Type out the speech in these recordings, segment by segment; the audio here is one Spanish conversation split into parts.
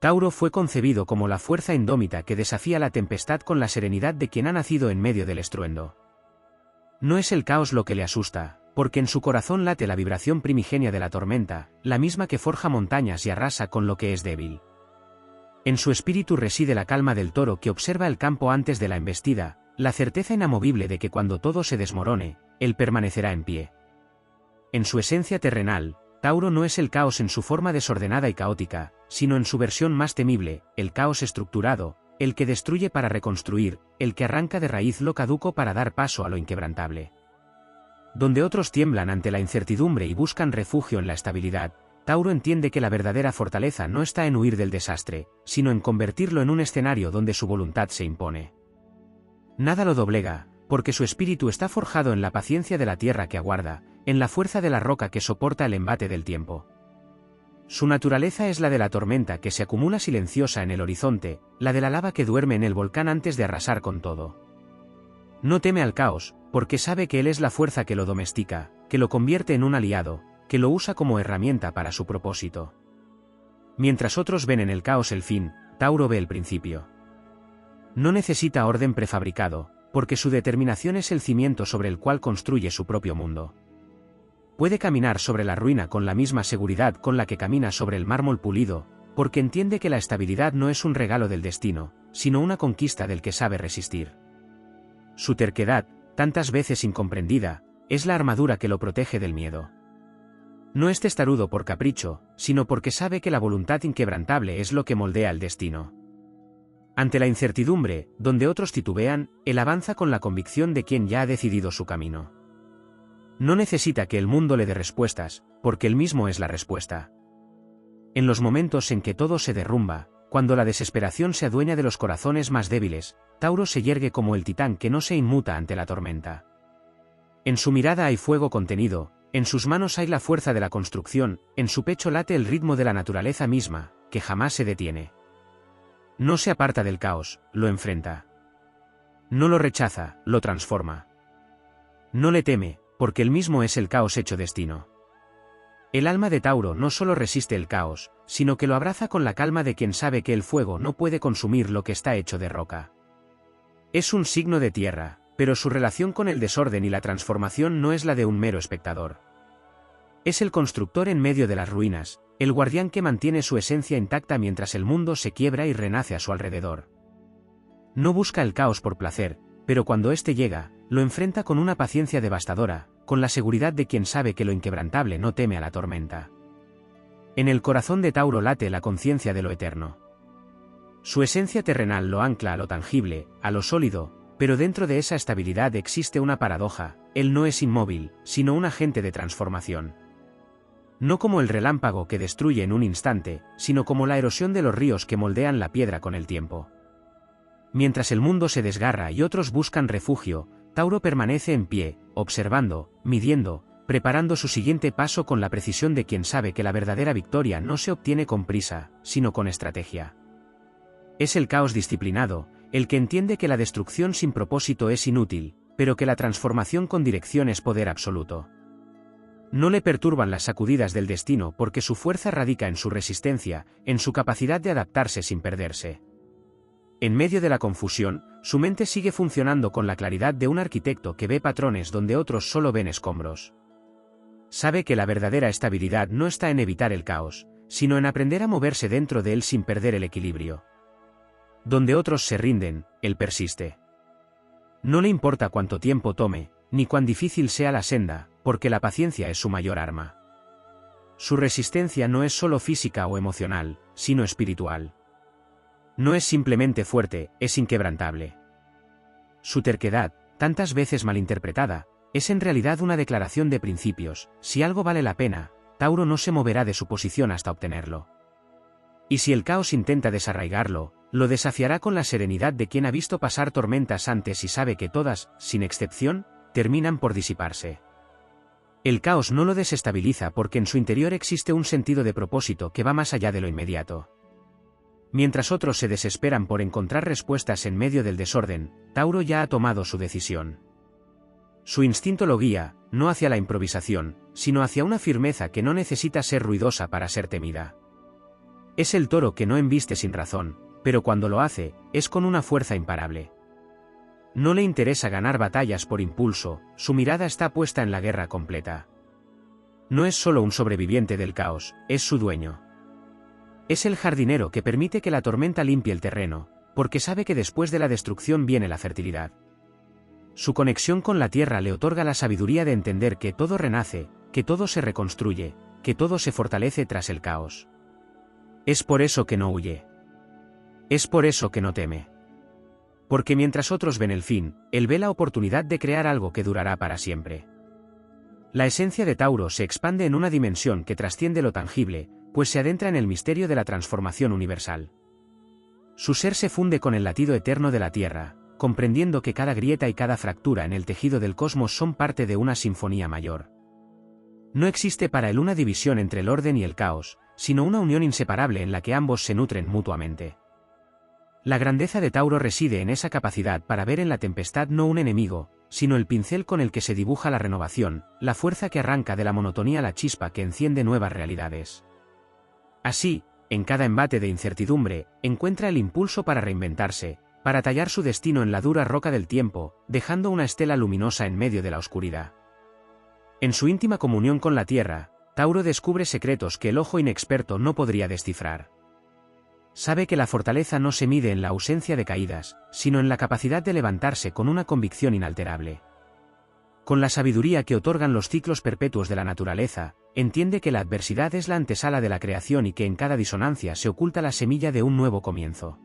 Tauro fue concebido como la fuerza indómita que desafía la tempestad con la serenidad de quien ha nacido en medio del estruendo. No es el caos lo que le asusta, porque en su corazón late la vibración primigenia de la tormenta, la misma que forja montañas y arrasa con lo que es débil. En su espíritu reside la calma del toro que observa el campo antes de la embestida, la certeza inamovible de que cuando todo se desmorone, él permanecerá en pie. En su esencia terrenal, Tauro no es el caos en su forma desordenada y caótica, sino en su versión más temible, el caos estructurado, el que destruye para reconstruir, el que arranca de raíz lo caduco para dar paso a lo inquebrantable. Donde otros tiemblan ante la incertidumbre y buscan refugio en la estabilidad, Tauro entiende que la verdadera fortaleza no está en huir del desastre, sino en convertirlo en un escenario donde su voluntad se impone. Nada lo doblega, porque su espíritu está forjado en la paciencia de la tierra que aguarda, en la fuerza de la roca que soporta el embate del tiempo. Su naturaleza es la de la tormenta que se acumula silenciosa en el horizonte, la de la lava que duerme en el volcán antes de arrasar con todo. No teme al caos, porque sabe que él es la fuerza que lo domestica, que lo convierte en un aliado, que lo usa como herramienta para su propósito. Mientras otros ven en el caos el fin, Tauro ve el principio. No necesita orden prefabricado, porque su determinación es el cimiento sobre el cual construye su propio mundo. Puede caminar sobre la ruina con la misma seguridad con la que camina sobre el mármol pulido, porque entiende que la estabilidad no es un regalo del destino, sino una conquista del que sabe resistir. Su terquedad, tantas veces incomprendida, es la armadura que lo protege del miedo. No es testarudo por capricho, sino porque sabe que la voluntad inquebrantable es lo que moldea el destino. Ante la incertidumbre, donde otros titubean, él avanza con la convicción de quien ya ha decidido su camino. No necesita que el mundo le dé respuestas, porque él mismo es la respuesta. En los momentos en que todo se derrumba, cuando la desesperación se adueña de los corazones más débiles, Tauro se yergue como el titán que no se inmuta ante la tormenta. En su mirada hay fuego contenido, en sus manos hay la fuerza de la construcción, en su pecho late el ritmo de la naturaleza misma, que jamás se detiene. No se aparta del caos, lo enfrenta. No lo rechaza, lo transforma. No le teme, porque él mismo es el caos hecho destino. El alma de Tauro no solo resiste el caos, sino que lo abraza con la calma de quien sabe que el fuego no puede consumir lo que está hecho de roca. Es un signo de tierra, pero su relación con el desorden y la transformación no es la de un mero espectador. Es el constructor en medio de las ruinas, el guardián que mantiene su esencia intacta mientras el mundo se quiebra y renace a su alrededor. No busca el caos por placer, pero cuando éste llega, lo enfrenta con una paciencia devastadora, con la seguridad de quien sabe que lo inquebrantable no teme a la tormenta. En el corazón de Tauro late la conciencia de lo eterno. Su esencia terrenal lo ancla a lo tangible, a lo sólido, pero dentro de esa estabilidad existe una paradoja: él no es inmóvil, sino un agente de transformación. No como el relámpago que destruye en un instante, sino como la erosión de los ríos que moldean la piedra con el tiempo. Mientras el mundo se desgarra y otros buscan refugio, Tauro permanece en pie, observando, midiendo, preparando su siguiente paso con la precisión de quien sabe que la verdadera victoria no se obtiene con prisa, sino con estrategia. Es el caos disciplinado, el que entiende que la destrucción sin propósito es inútil, pero que la transformación con dirección es poder absoluto. No le perturban las sacudidas del destino porque su fuerza radica en su resistencia, en su capacidad de adaptarse sin perderse. En medio de la confusión, su mente sigue funcionando con la claridad de un arquitecto que ve patrones donde otros solo ven escombros. Sabe que la verdadera estabilidad no está en evitar el caos, sino en aprender a moverse dentro de él sin perder el equilibrio. Donde otros se rinden, él persiste. No le importa cuánto tiempo tome, ni cuán difícil sea la senda, porque la paciencia es su mayor arma. Su resistencia no es solo física o emocional, sino espiritual. No es simplemente fuerte, es inquebrantable. Su terquedad, tantas veces malinterpretada, es en realidad una declaración de principios: si algo vale la pena, Tauro no se moverá de su posición hasta obtenerlo. Y si el caos intenta desarraigarlo, lo desafiará con la serenidad de quien ha visto pasar tormentas antes y sabe que todas, sin excepción, terminan por disiparse. El caos no lo desestabiliza porque en su interior existe un sentido de propósito que va más allá de lo inmediato. Mientras otros se desesperan por encontrar respuestas en medio del desorden, Tauro ya ha tomado su decisión. Su instinto lo guía, no hacia la improvisación, sino hacia una firmeza que no necesita ser ruidosa para ser temida. Es el toro que no embiste sin razón, pero cuando lo hace, es con una fuerza imparable. No le interesa ganar batallas por impulso, su mirada está puesta en la guerra completa. No es solo un sobreviviente del caos, es su dueño. Es el jardinero que permite que la tormenta limpie el terreno, porque sabe que después de la destrucción viene la fertilidad. Su conexión con la tierra le otorga la sabiduría de entender que todo renace, que todo se reconstruye, que todo se fortalece tras el caos. Es por eso que no huye. Es por eso que no teme. Porque mientras otros ven el fin, él ve la oportunidad de crear algo que durará para siempre. La esencia de Tauro se expande en una dimensión que trasciende lo tangible, pues se adentra en el misterio de la transformación universal. Su ser se funde con el latido eterno de la Tierra, comprendiendo que cada grieta y cada fractura en el tejido del cosmos son parte de una sinfonía mayor. No existe para él una división entre el orden y el caos, sino una unión inseparable en la que ambos se nutren mutuamente. La grandeza de Tauro reside en esa capacidad para ver en la tempestad no un enemigo, sino el pincel con el que se dibuja la renovación, la fuerza que arranca de la monotonía la chispa que enciende nuevas realidades. Así, en cada embate de incertidumbre, encuentra el impulso para reinventarse, para tallar su destino en la dura roca del tiempo, dejando una estela luminosa en medio de la oscuridad. En su íntima comunión con la tierra, Tauro descubre secretos que el ojo inexperto no podría descifrar. Sabe que la fortaleza no se mide en la ausencia de caídas, sino en la capacidad de levantarse con una convicción inalterable. Con la sabiduría que otorgan los ciclos perpetuos de la naturaleza, entiende que la adversidad es la antesala de la creación y que en cada disonancia se oculta la semilla de un nuevo comienzo.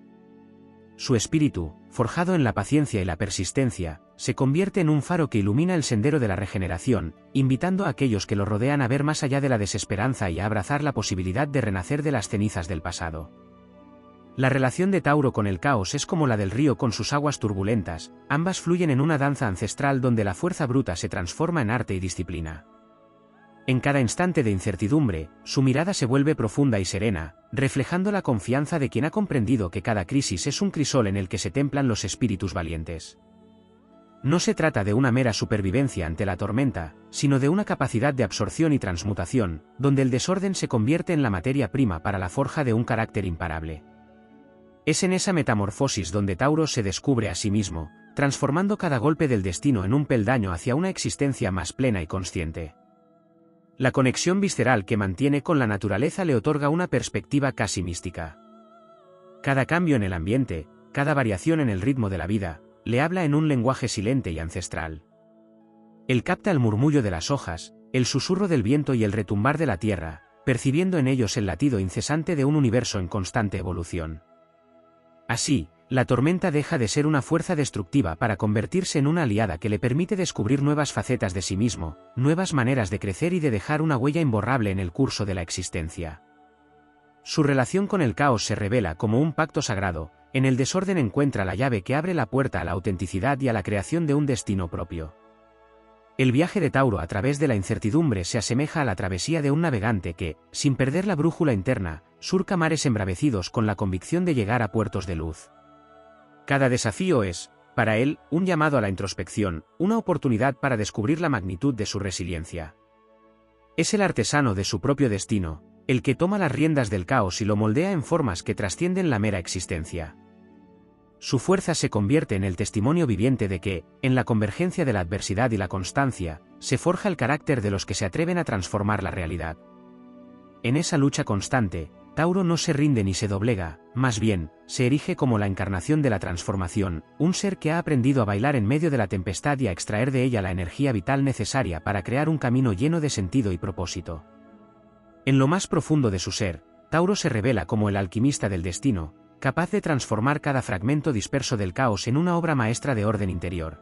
Su espíritu, forjado en la paciencia y la persistencia, se convierte en un faro que ilumina el sendero de la regeneración, invitando a aquellos que lo rodean a ver más allá de la desesperanza y a abrazar la posibilidad de renacer de las cenizas del pasado. La relación de Tauro con el caos es como la del río con sus aguas turbulentas, ambas fluyen en una danza ancestral donde la fuerza bruta se transforma en arte y disciplina. En cada instante de incertidumbre, su mirada se vuelve profunda y serena, reflejando la confianza de quien ha comprendido que cada crisis es un crisol en el que se templan los espíritus valientes. No se trata de una mera supervivencia ante la tormenta, sino de una capacidad de absorción y transmutación, donde el desorden se convierte en la materia prima para la forja de un carácter imparable. Es en esa metamorfosis donde Tauro se descubre a sí mismo, transformando cada golpe del destino en un peldaño hacia una existencia más plena y consciente. La conexión visceral que mantiene con la naturaleza le otorga una perspectiva casi mística. Cada cambio en el ambiente, cada variación en el ritmo de la vida, le habla en un lenguaje silente y ancestral. Él capta el murmullo de las hojas, el susurro del viento y el retumbar de la tierra, percibiendo en ellos el latido incesante de un universo en constante evolución. Así, la tormenta deja de ser una fuerza destructiva para convertirse en una aliada que le permite descubrir nuevas facetas de sí mismo, nuevas maneras de crecer y de dejar una huella imborrable en el curso de la existencia. Su relación con el caos se revela como un pacto sagrado, en el desorden encuentra la llave que abre la puerta a la autenticidad y a la creación de un destino propio. El viaje de Tauro a través de la incertidumbre se asemeja a la travesía de un navegante que, sin perder la brújula interna, surca mares embravecidos con la convicción de llegar a puertos de luz. Cada desafío es, para él, un llamado a la introspección, una oportunidad para descubrir la magnitud de su resiliencia. Es el artesano de su propio destino, el que toma las riendas del caos y lo moldea en formas que trascienden la mera existencia. Su fuerza se convierte en el testimonio viviente de que, en la convergencia de la adversidad y la constancia, se forja el carácter de los que se atreven a transformar la realidad. En esa lucha constante, Tauro no se rinde ni se doblega, más bien, se erige como la encarnación de la transformación, un ser que ha aprendido a bailar en medio de la tempestad y a extraer de ella la energía vital necesaria para crear un camino lleno de sentido y propósito. En lo más profundo de su ser, Tauro se revela como el alquimista del destino, capaz de transformar cada fragmento disperso del caos en una obra maestra de orden interior.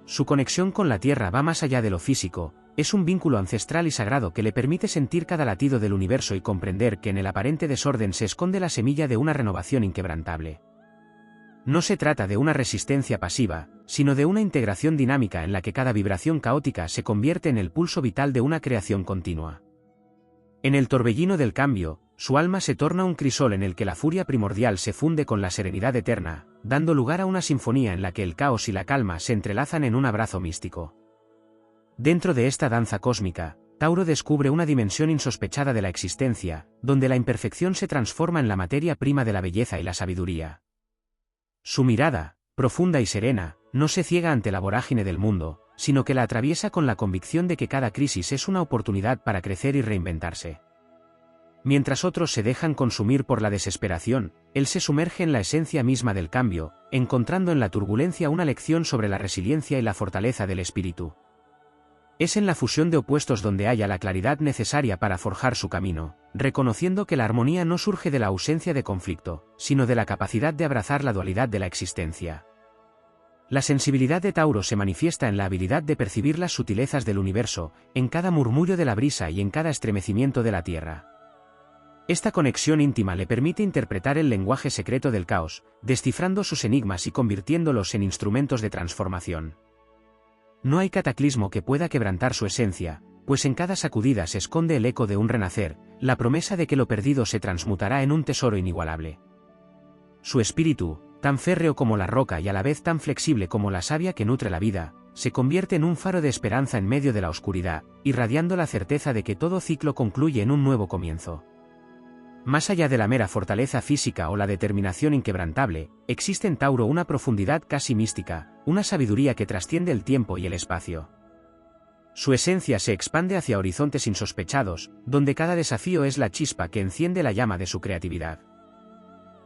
Su conexión con la tierra va más allá de lo físico, es un vínculo ancestral y sagrado que le permite sentir cada latido del universo y comprender que en el aparente desorden se esconde la semilla de una renovación inquebrantable. No se trata de una resistencia pasiva, sino de una integración dinámica en la que cada vibración caótica se convierte en el pulso vital de una creación continua. En el torbellino del cambio, su alma se torna un crisol en el que la furia primordial se funde con la serenidad eterna, dando lugar a una sinfonía en la que el caos y la calma se entrelazan en un abrazo místico. Dentro de esta danza cósmica, Tauro descubre una dimensión insospechada de la existencia, donde la imperfección se transforma en la materia prima de la belleza y la sabiduría. Su mirada, profunda y serena, no se ciega ante la vorágine del mundo, sino que la atraviesa con la convicción de que cada crisis es una oportunidad para crecer y reinventarse. Mientras otros se dejan consumir por la desesperación, él se sumerge en la esencia misma del cambio, encontrando en la turbulencia una lección sobre la resiliencia y la fortaleza del espíritu. Es en la fusión de opuestos donde halla la claridad necesaria para forjar su camino, reconociendo que la armonía no surge de la ausencia de conflicto, sino de la capacidad de abrazar la dualidad de la existencia. La sensibilidad de Tauro se manifiesta en la habilidad de percibir las sutilezas del universo, en cada murmullo de la brisa y en cada estremecimiento de la tierra. Esta conexión íntima le permite interpretar el lenguaje secreto del caos, descifrando sus enigmas y convirtiéndolos en instrumentos de transformación. No hay cataclismo que pueda quebrantar su esencia, pues en cada sacudida se esconde el eco de un renacer, la promesa de que lo perdido se transmutará en un tesoro inigualable. Su espíritu, tan férreo como la roca y a la vez tan flexible como la savia que nutre la vida, se convierte en un faro de esperanza en medio de la oscuridad, irradiando la certeza de que todo ciclo concluye en un nuevo comienzo. Más allá de la mera fortaleza física o la determinación inquebrantable, existe en Tauro una profundidad casi mística, una sabiduría que trasciende el tiempo y el espacio. Su esencia se expande hacia horizontes insospechados, donde cada desafío es la chispa que enciende la llama de su creatividad.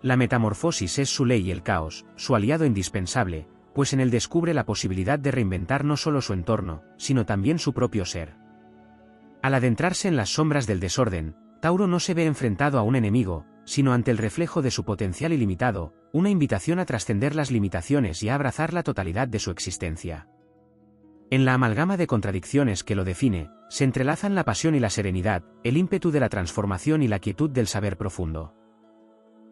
La metamorfosis es su ley y el caos, su aliado indispensable, pues en él descubre la posibilidad de reinventar no solo su entorno, sino también su propio ser. Al adentrarse en las sombras del desorden, Tauro no se ve enfrentado a un enemigo, sino ante el reflejo de su potencial ilimitado, una invitación a trascender las limitaciones y a abrazar la totalidad de su existencia. En la amalgama de contradicciones que lo define, se entrelazan la pasión y la serenidad, el ímpetu de la transformación y la quietud del saber profundo.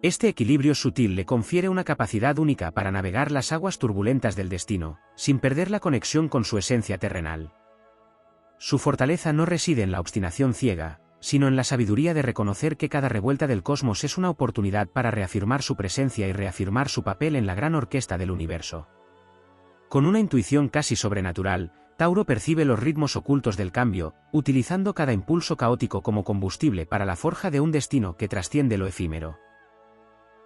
Este equilibrio sutil le confiere una capacidad única para navegar las aguas turbulentas del destino, sin perder la conexión con su esencia terrenal. Su fortaleza no reside en la obstinación ciega, sino en la sabiduría de reconocer que cada revuelta del cosmos es una oportunidad para reafirmar su presencia y reafirmar su papel en la gran orquesta del universo. Con una intuición casi sobrenatural, Tauro percibe los ritmos ocultos del cambio, utilizando cada impulso caótico como combustible para la forja de un destino que trasciende lo efímero.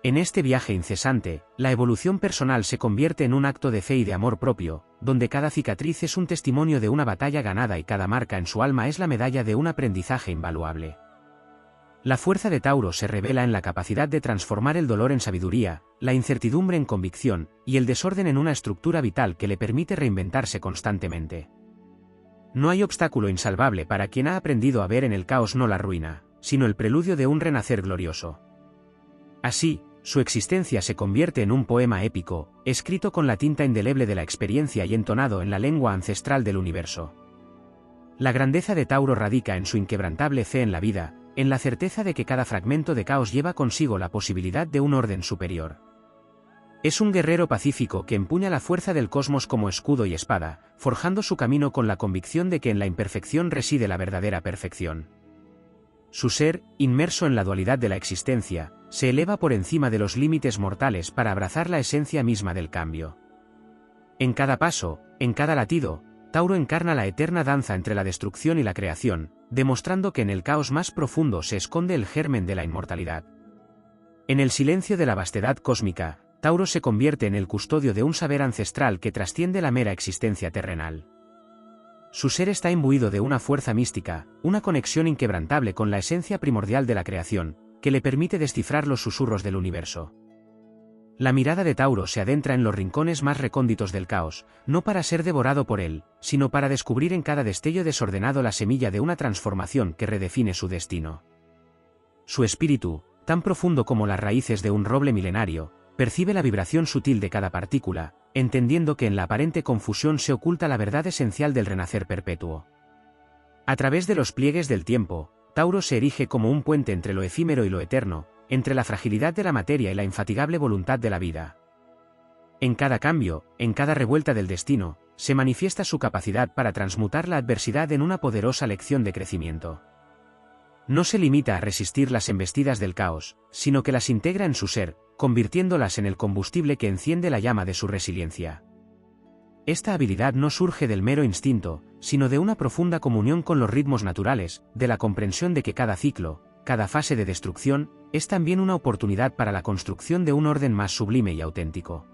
En este viaje incesante, la evolución personal se convierte en un acto de fe y de amor propio, donde cada cicatriz es un testimonio de una batalla ganada y cada marca en su alma es la medalla de un aprendizaje invaluable. La fuerza de Tauro se revela en la capacidad de transformar el dolor en sabiduría, la incertidumbre en convicción, y el desorden en una estructura vital que le permite reinventarse constantemente. No hay obstáculo insalvable para quien ha aprendido a ver en el caos no la ruina, sino el preludio de un renacer glorioso. Así, su existencia se convierte en un poema épico, escrito con la tinta indeleble de la experiencia y entonado en la lengua ancestral del universo. La grandeza de Tauro radica en su inquebrantable fe en la vida, en la certeza de que cada fragmento de caos lleva consigo la posibilidad de un orden superior. Es un guerrero pacífico que empuña la fuerza del cosmos como escudo y espada, forjando su camino con la convicción de que en la imperfección reside la verdadera perfección. Su ser, inmerso en la dualidad de la existencia, se eleva por encima de los límites mortales para abrazar la esencia misma del cambio. En cada paso, en cada latido, Tauro encarna la eterna danza entre la destrucción y la creación, demostrando que en el caos más profundo se esconde el germen de la inmortalidad. En el silencio de la vastedad cósmica, Tauro se convierte en el custodio de un saber ancestral que trasciende la mera existencia terrenal. Su ser está imbuido de una fuerza mística, una conexión inquebrantable con la esencia primordial de la creación, que le permite descifrar los susurros del universo. La mirada de Tauro se adentra en los rincones más recónditos del caos, no para ser devorado por él, sino para descubrir en cada destello desordenado la semilla de una transformación que redefine su destino. Su espíritu, tan profundo como las raíces de un roble milenario, percibe la vibración sutil de cada partícula, entendiendo que en la aparente confusión se oculta la verdad esencial del renacer perpetuo. A través de los pliegues del tiempo, Tauro se erige como un puente entre lo efímero y lo eterno, entre la fragilidad de la materia y la infatigable voluntad de la vida. En cada cambio, en cada revuelta del destino, se manifiesta su capacidad para transmutar la adversidad en una poderosa lección de crecimiento. No se limita a resistir las embestidas del caos, sino que las integra en su ser, convirtiéndolas en el combustible que enciende la llama de su resiliencia. Esta habilidad no surge del mero instinto, sino de una profunda comunión con los ritmos naturales, de la comprensión de que cada ciclo, cada fase de destrucción, es también una oportunidad para la construcción de un orden más sublime y auténtico.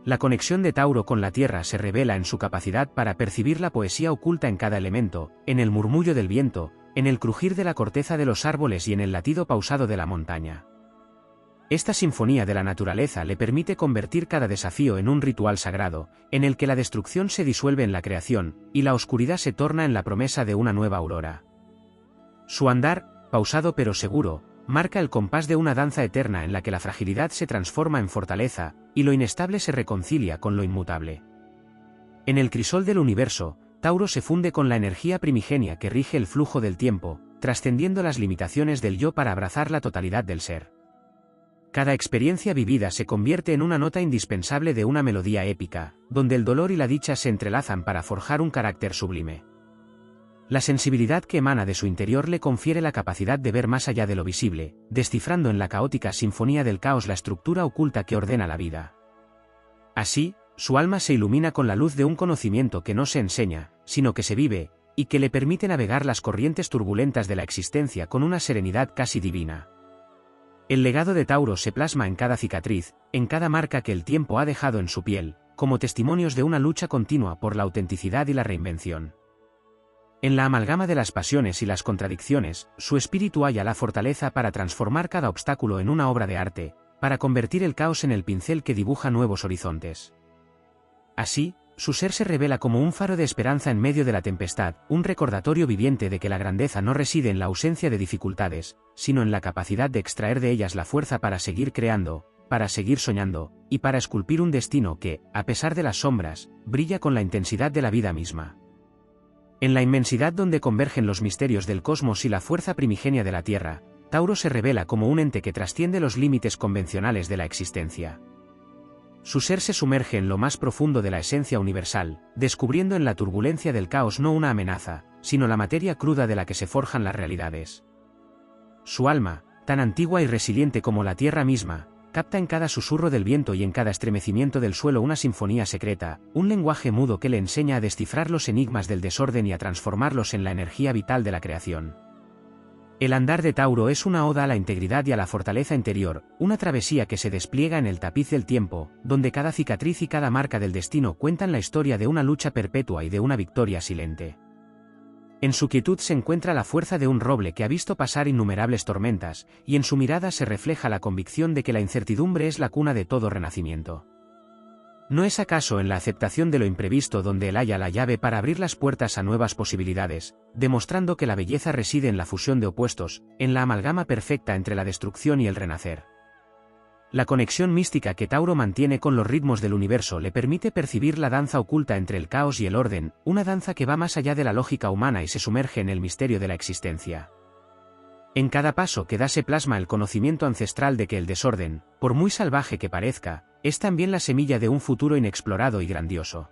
La conexión de Tauro con la Tierra se revela en su capacidad para percibir la poesía oculta en cada elemento, en el murmullo del viento, en el crujir de la corteza de los árboles y en el latido pausado de la montaña. Esta sinfonía de la naturaleza le permite convertir cada desafío en un ritual sagrado, en el que la destrucción se disuelve en la creación, y la oscuridad se torna en la promesa de una nueva aurora. Su andar, pausado pero seguro, marca el compás de una danza eterna en la que la fragilidad se transforma en fortaleza, y lo inestable se reconcilia con lo inmutable. En el crisol del universo, Tauro se funde con la energía primigenia que rige el flujo del tiempo, trascendiendo las limitaciones del yo para abrazar la totalidad del ser. Cada experiencia vivida se convierte en una nota indispensable de una melodía épica, donde el dolor y la dicha se entrelazan para forjar un carácter sublime. La sensibilidad que emana de su interior le confiere la capacidad de ver más allá de lo visible, descifrando en la caótica sinfonía del caos la estructura oculta que ordena la vida. Así, su alma se ilumina con la luz de un conocimiento que no se enseña, sino que se vive, y que le permite navegar las corrientes turbulentas de la existencia con una serenidad casi divina. El legado de Tauro se plasma en cada cicatriz, en cada marca que el tiempo ha dejado en su piel, como testimonios de una lucha continua por la autenticidad y la reinvención. En la amalgama de las pasiones y las contradicciones, su espíritu halla la fortaleza para transformar cada obstáculo en una obra de arte, para convertir el caos en el pincel que dibuja nuevos horizontes. Así, su ser se revela como un faro de esperanza en medio de la tempestad, un recordatorio viviente de que la grandeza no reside en la ausencia de dificultades, sino en la capacidad de extraer de ellas la fuerza para seguir creando, para seguir soñando, y para esculpir un destino que, a pesar de las sombras, brilla con la intensidad de la vida misma. En la inmensidad donde convergen los misterios del cosmos y la fuerza primigenia de la Tierra, Tauro se revela como un ente que trasciende los límites convencionales de la existencia. Su ser se sumerge en lo más profundo de la esencia universal, descubriendo en la turbulencia del caos no una amenaza, sino la materia cruda de la que se forjan las realidades. Su alma, tan antigua y resiliente como la Tierra misma, capta en cada susurro del viento y en cada estremecimiento del suelo una sinfonía secreta, un lenguaje mudo que le enseña a descifrar los enigmas del desorden y a transformarlos en la energía vital de la creación. El andar de Tauro es una oda a la integridad y a la fortaleza interior, una travesía que se despliega en el tapiz del tiempo, donde cada cicatriz y cada marca del destino cuentan la historia de una lucha perpetua y de una victoria silente. En su quietud se encuentra la fuerza de un roble que ha visto pasar innumerables tormentas, y en su mirada se refleja la convicción de que la incertidumbre es la cuna de todo renacimiento. ¿No es acaso en la aceptación de lo imprevisto donde él halla la llave para abrir las puertas a nuevas posibilidades, demostrando que la belleza reside en la fusión de opuestos, en la amalgama perfecta entre la destrucción y el renacer? La conexión mística que Tauro mantiene con los ritmos del universo le permite percibir la danza oculta entre el caos y el orden, una danza que va más allá de la lógica humana y se sumerge en el misterio de la existencia. En cada paso que da se plasma el conocimiento ancestral de que el desorden, por muy salvaje que parezca, es también la semilla de un futuro inexplorado y grandioso.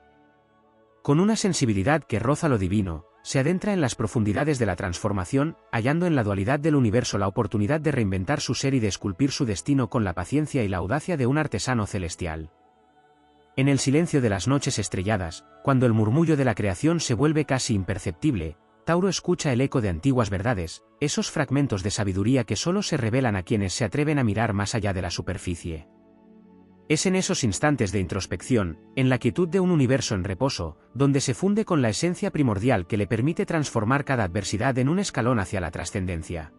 Con una sensibilidad que roza lo divino, se adentra en las profundidades de la transformación, hallando en la dualidad del universo la oportunidad de reinventar su ser y de esculpir su destino con la paciencia y la audacia de un artesano celestial. En el silencio de las noches estrelladas, cuando el murmullo de la creación se vuelve casi imperceptible, Tauro escucha el eco de antiguas verdades, esos fragmentos de sabiduría que solo se revelan a quienes se atreven a mirar más allá de la superficie. Es en esos instantes de introspección, en la quietud de un universo en reposo, donde se funde con la esencia primordial que le permite transformar cada adversidad en un escalón hacia la trascendencia.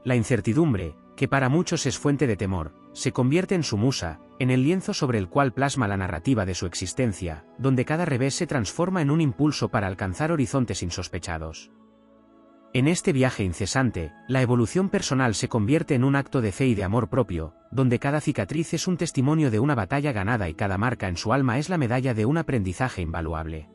La incertidumbre, que para muchos es fuente de temor, se convierte en su musa, en el lienzo sobre el cual plasma la narrativa de su existencia, donde cada revés se transforma en un impulso para alcanzar horizontes insospechados. En este viaje incesante, la evolución personal se convierte en un acto de fe y de amor propio, donde cada cicatriz es un testimonio de una batalla ganada y cada marca en su alma es la medalla de un aprendizaje invaluable.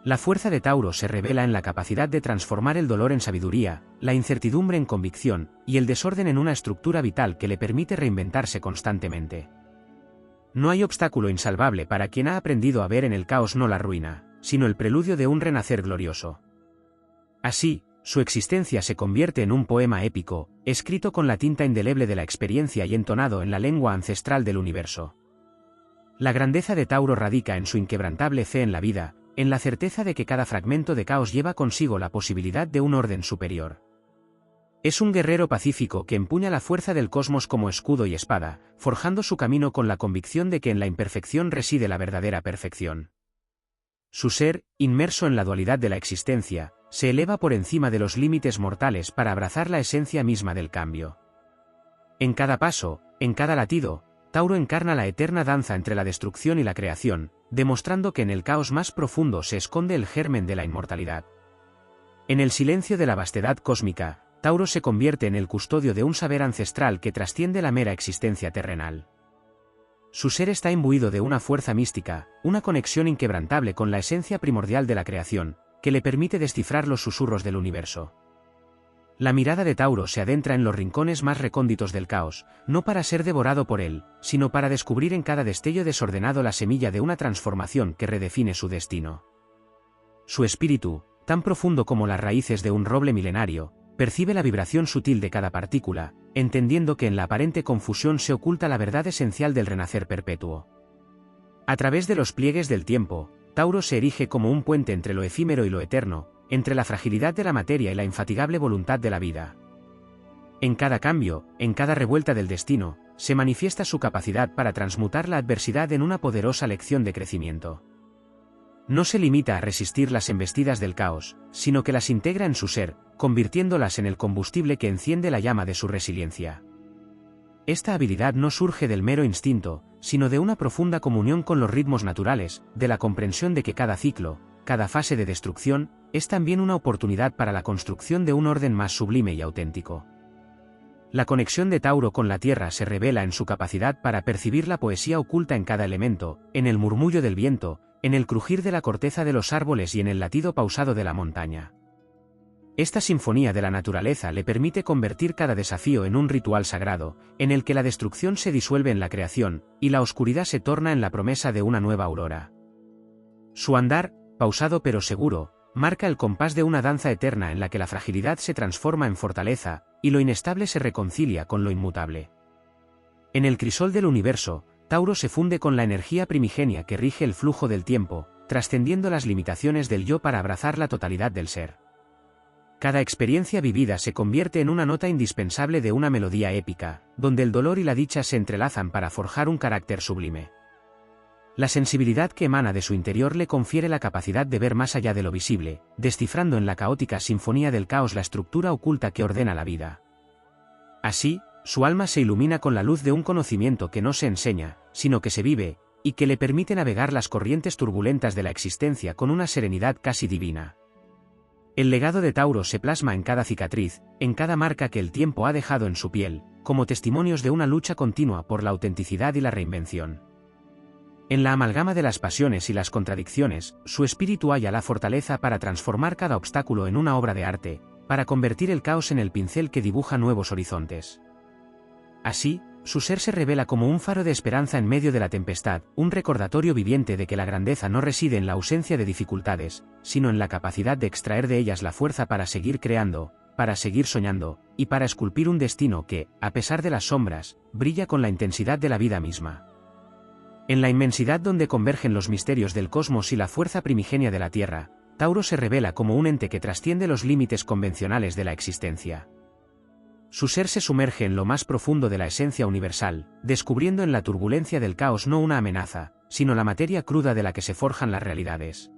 La fuerza de Tauro se revela en la capacidad de transformar el dolor en sabiduría, la incertidumbre en convicción, y el desorden en una estructura vital que le permite reinventarse constantemente. No hay obstáculo insalvable para quien ha aprendido a ver en el caos no la ruina, sino el preludio de un renacer glorioso. Así, su existencia se convierte en un poema épico, escrito con la tinta indeleble de la experiencia y entonado en la lengua ancestral del universo. La grandeza de Tauro radica en su inquebrantable fe en la vida, en la certeza de que cada fragmento de caos lleva consigo la posibilidad de un orden superior. Es un guerrero pacífico que empuña la fuerza del cosmos como escudo y espada, forjando su camino con la convicción de que en la imperfección reside la verdadera perfección. Su ser, inmerso en la dualidad de la existencia, se eleva por encima de los límites mortales para abrazar la esencia misma del cambio. En cada paso, en cada latido, Tauro encarna la eterna danza entre la destrucción y la creación, demostrando que en el caos más profundo se esconde el germen de la inmortalidad. En el silencio de la vastedad cósmica, Tauro se convierte en el custodio de un saber ancestral que trasciende la mera existencia terrenal. Su ser está imbuido de una fuerza mística, una conexión inquebrantable con la esencia primordial de la creación, que le permite descifrar los susurros del universo. La mirada de Tauro se adentra en los rincones más recónditos del caos, no para ser devorado por él, sino para descubrir en cada destello desordenado la semilla de una transformación que redefine su destino. Su espíritu, tan profundo como las raíces de un roble milenario, percibe la vibración sutil de cada partícula, entendiendo que en la aparente confusión se oculta la verdad esencial del renacer perpetuo. A través de los pliegues del tiempo, Tauro se erige como un puente entre lo efímero y lo eterno, entre la fragilidad de la materia y la infatigable voluntad de la vida. En cada cambio, en cada revuelta del destino, se manifiesta su capacidad para transmutar la adversidad en una poderosa lección de crecimiento. No se limita a resistir las embestidas del caos, sino que las integra en su ser, convirtiéndolas en el combustible que enciende la llama de su resiliencia. Esta habilidad no surge del mero instinto, sino de una profunda comunión con los ritmos naturales, de la comprensión de que cada ciclo, cada fase de destrucción, es también una oportunidad para la construcción de un orden más sublime y auténtico. La conexión de Tauro con la Tierra se revela en su capacidad para percibir la poesía oculta en cada elemento, en el murmullo del viento, en el crujir de la corteza de los árboles y en el latido pausado de la montaña. Esta sinfonía de la naturaleza le permite convertir cada desafío en un ritual sagrado, en el que la destrucción se disuelve en la creación, y la oscuridad se torna en la promesa de una nueva aurora. Su andar, pausado pero seguro, marca el compás de una danza eterna en la que la fragilidad se transforma en fortaleza, y lo inestable se reconcilia con lo inmutable. En el crisol del universo, Tauro se funde con la energía primigenia que rige el flujo del tiempo, trascendiendo las limitaciones del yo para abrazar la totalidad del ser. Cada experiencia vivida se convierte en una nota indispensable de una melodía épica, donde el dolor y la dicha se entrelazan para forjar un carácter sublime. La sensibilidad que emana de su interior le confiere la capacidad de ver más allá de lo visible, descifrando en la caótica sinfonía del caos la estructura oculta que ordena la vida. Así, su alma se ilumina con la luz de un conocimiento que no se enseña, sino que se vive, y que le permite navegar las corrientes turbulentas de la existencia con una serenidad casi divina. El legado de Tauro se plasma en cada cicatriz, en cada marca que el tiempo ha dejado en su piel, como testimonios de una lucha continua por la autenticidad y la reinvención. En la amalgama de las pasiones y las contradicciones, su espíritu halla la fortaleza para transformar cada obstáculo en una obra de arte, para convertir el caos en el pincel que dibuja nuevos horizontes. Así, su ser se revela como un faro de esperanza en medio de la tempestad, un recordatorio viviente de que la grandeza no reside en la ausencia de dificultades, sino en la capacidad de extraer de ellas la fuerza para seguir creando, para seguir soñando, y para esculpir un destino que, a pesar de las sombras, brilla con la intensidad de la vida misma. En la inmensidad donde convergen los misterios del cosmos y la fuerza primigenia de la Tierra, Tauro se revela como un ente que trasciende los límites convencionales de la existencia. Su ser se sumerge en lo más profundo de la esencia universal, descubriendo en la turbulencia del caos no una amenaza, sino la materia cruda de la que se forjan las realidades.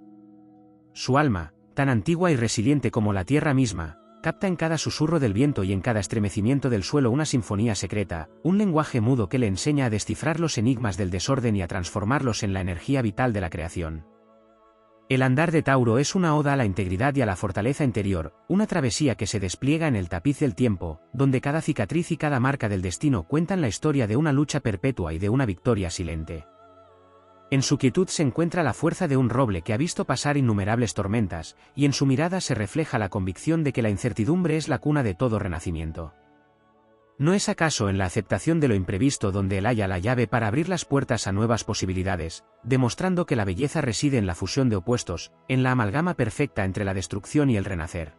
Su alma, tan antigua y resiliente como la tierra misma, capta en cada susurro del viento y en cada estremecimiento del suelo una sinfonía secreta, un lenguaje mudo que le enseña a descifrar los enigmas del desorden y a transformarlos en la energía vital de la creación. El andar de Tauro es una oda a la integridad y a la fortaleza interior, una travesía que se despliega en el tapiz del tiempo, donde cada cicatriz y cada marca del destino cuentan la historia de una lucha perpetua y de una victoria silente. En su quietud se encuentra la fuerza de un roble que ha visto pasar innumerables tormentas, y en su mirada se refleja la convicción de que la incertidumbre es la cuna de todo renacimiento. ¿No es acaso en la aceptación de lo imprevisto donde él halla la llave para abrir las puertas a nuevas posibilidades, demostrando que la belleza reside en la fusión de opuestos, en la amalgama perfecta entre la destrucción y el renacer?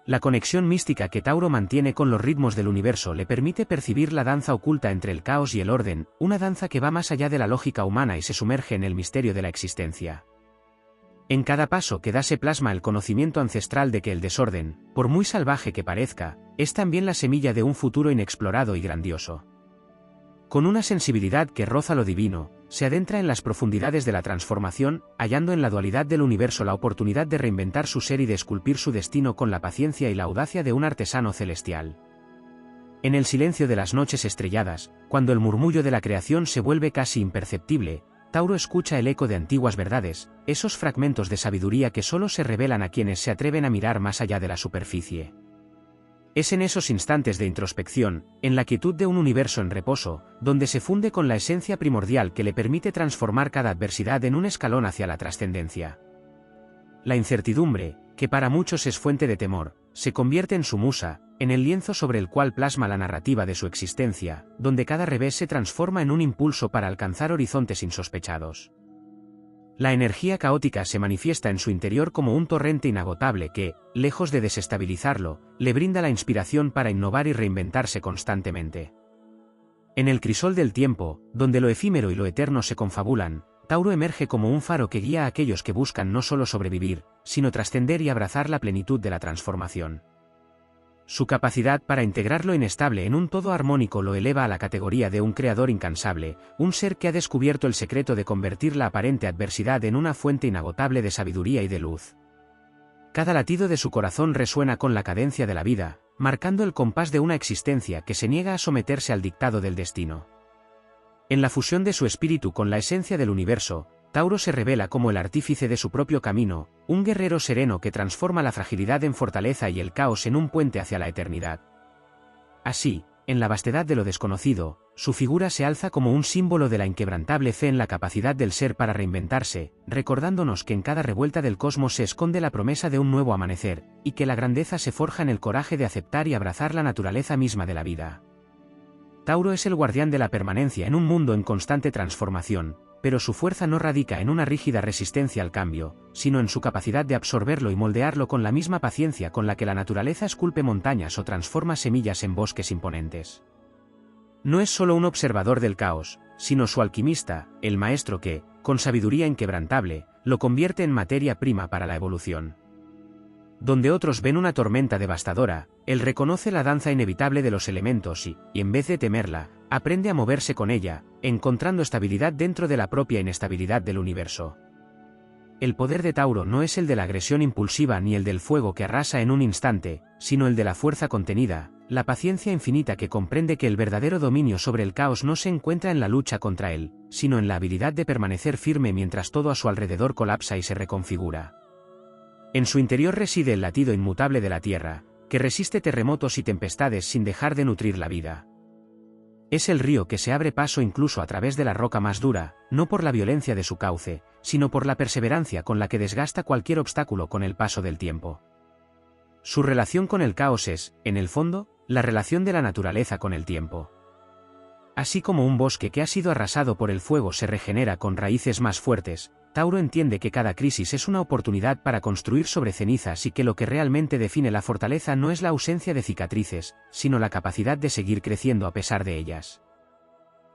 La conexión mística que Tauro mantiene con los ritmos del universo le permite percibir la danza oculta entre el caos y el orden, una danza que va más allá de la lógica humana y se sumerge en el misterio de la existencia. En cada paso que da se plasma el conocimiento ancestral de que el desorden, por muy salvaje que parezca, es también la semilla de un futuro inexplorado y grandioso. Con una sensibilidad que roza lo divino, se adentra en las profundidades de la transformación, hallando en la dualidad del universo la oportunidad de reinventar su ser y de esculpir su destino con la paciencia y la audacia de un artesano celestial. En el silencio de las noches estrelladas, cuando el murmullo de la creación se vuelve casi imperceptible, Tauro escucha el eco de antiguas verdades, esos fragmentos de sabiduría que solo se revelan a quienes se atreven a mirar más allá de la superficie. Es en esos instantes de introspección, en la quietud de un universo en reposo, donde se funde con la esencia primordial que le permite transformar cada adversidad en un escalón hacia la trascendencia. La incertidumbre, que para muchos es fuente de temor, se convierte en su musa, en el lienzo sobre el cual plasma la narrativa de su existencia, donde cada revés se transforma en un impulso para alcanzar horizontes insospechados. La energía caótica se manifiesta en su interior como un torrente inagotable que, lejos de desestabilizarlo, le brinda la inspiración para innovar y reinventarse constantemente. En el crisol del tiempo, donde lo efímero y lo eterno se confabulan, Tauro emerge como un faro que guía a aquellos que buscan no solo sobrevivir, sino trascender y abrazar la plenitud de la transformación. Su capacidad para integrar lo inestable en un todo armónico lo eleva a la categoría de un creador incansable, un ser que ha descubierto el secreto de convertir la aparente adversidad en una fuente inagotable de sabiduría y de luz. Cada latido de su corazón resuena con la cadencia de la vida, marcando el compás de una existencia que se niega a someterse al dictado del destino. En la fusión de su espíritu con la esencia del universo, Tauro se revela como el artífice de su propio camino, un guerrero sereno que transforma la fragilidad en fortaleza y el caos en un puente hacia la eternidad. Así, en la vastedad de lo desconocido, su figura se alza como un símbolo de la inquebrantable fe en la capacidad del ser para reinventarse, recordándonos que en cada revuelta del cosmos se esconde la promesa de un nuevo amanecer, y que la grandeza se forja en el coraje de aceptar y abrazar la naturaleza misma de la vida. Tauro es el guardián de la permanencia en un mundo en constante transformación, pero su fuerza no radica en una rígida resistencia al cambio, sino en su capacidad de absorberlo y moldearlo con la misma paciencia con la que la naturaleza esculpe montañas o transforma semillas en bosques imponentes. No es solo un observador del caos, sino su alquimista, el maestro que, con sabiduría inquebrantable, lo convierte en materia prima para la evolución. Donde otros ven una tormenta devastadora, él reconoce la danza inevitable de los elementos y, en vez de temerla, aprende a moverse con ella, encontrando estabilidad dentro de la propia inestabilidad del universo. El poder de Tauro no es el de la agresión impulsiva ni el del fuego que arrasa en un instante, sino el de la fuerza contenida, la paciencia infinita que comprende que el verdadero dominio sobre el caos no se encuentra en la lucha contra él, sino en la habilidad de permanecer firme mientras todo a su alrededor colapsa y se reconfigura. En su interior reside el latido inmutable de la tierra, que resiste terremotos y tempestades sin dejar de nutrir la vida. Es el río que se abre paso incluso a través de la roca más dura, no por la violencia de su cauce, sino por la perseverancia con la que desgasta cualquier obstáculo con el paso del tiempo. Su relación con el caos es, en el fondo, la relación de la naturaleza con el tiempo. Así como un bosque que ha sido arrasado por el fuego se regenera con raíces más fuertes, Tauro entiende que cada crisis es una oportunidad para construir sobre cenizas y que lo que realmente define la fortaleza no es la ausencia de cicatrices, sino la capacidad de seguir creciendo a pesar de ellas.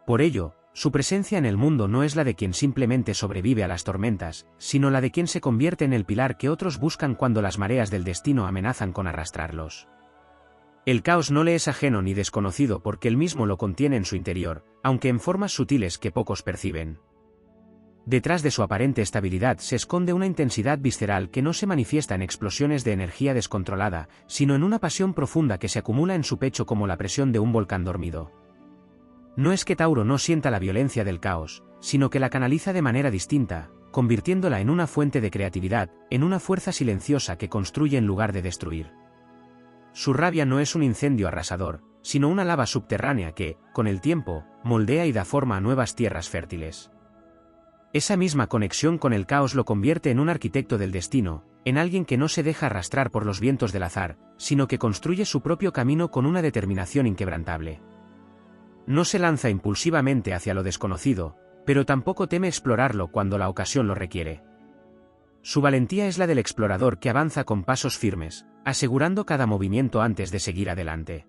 Por ello, su presencia en el mundo no es la de quien simplemente sobrevive a las tormentas, sino la de quien se convierte en el pilar que otros buscan cuando las mareas del destino amenazan con arrastrarlos. El caos no le es ajeno ni desconocido porque él mismo lo contiene en su interior, aunque en formas sutiles que pocos perciben. Detrás de su aparente estabilidad se esconde una intensidad visceral que no se manifiesta en explosiones de energía descontrolada, sino en una pasión profunda que se acumula en su pecho como la presión de un volcán dormido. No es que Tauro no sienta la violencia del caos, sino que la canaliza de manera distinta, convirtiéndola en una fuente de creatividad, en una fuerza silenciosa que construye en lugar de destruir. Su rabia no es un incendio arrasador, sino una lava subterránea que, con el tiempo, moldea y da forma a nuevas tierras fértiles. Esa misma conexión con el caos lo convierte en un arquitecto del destino, en alguien que no se deja arrastrar por los vientos del azar, sino que construye su propio camino con una determinación inquebrantable. No se lanza impulsivamente hacia lo desconocido, pero tampoco teme explorarlo cuando la ocasión lo requiere. Su valentía es la del explorador que avanza con pasos firmes, asegurando cada movimiento antes de seguir adelante.